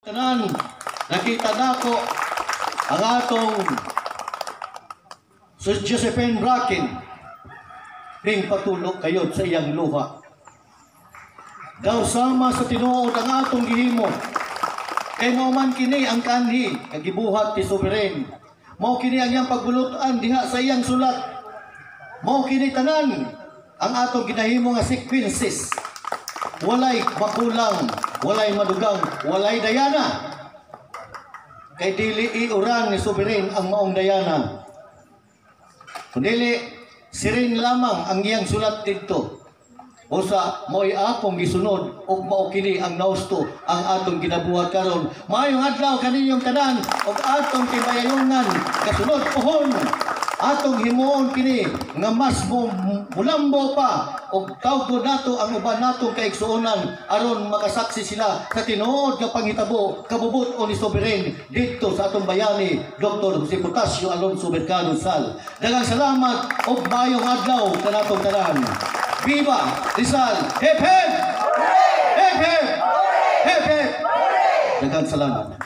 Tanan, nakita nako ang atong Josephine Bracken ning patulog kayo sa iyang luha. Daw sama sa tinuod ang atong gihimo. Kay mao man kini ang kanhi kagibuhat ti Soberhen. Mao kini ang iyang pagbulutan diha sa iyang sulat. Mao kini tanan ang atong ginahimo nga sequences. Walay makulang, walay madugang, walay dayana. Kay dili iuran ni Soberhen ang maong dayana. Kundi sirin lamang ang iyang sulat dito. Usa mo'y akong gisunod ug mao kini ang nausto ang atong ginabuhat karon. Maayong adlaw kaninyong tanan ug atong tibayayunan kasunod pohon. Atong himuon kini nga mas mulambo pa ug tawgod nato ang uban natong kaigsuonan aron makasaksi sila sa tinuod nga panghitabo kabubot-on ni Soberhen dito sa atong bayani Dr. Jose Potasio Alonso Mercado Sal. Daghang salamat ug maayong adlaw kanatong tanan. Viva Rizal! Hep hep! Hep hep! Hep hep! Daghang salamat.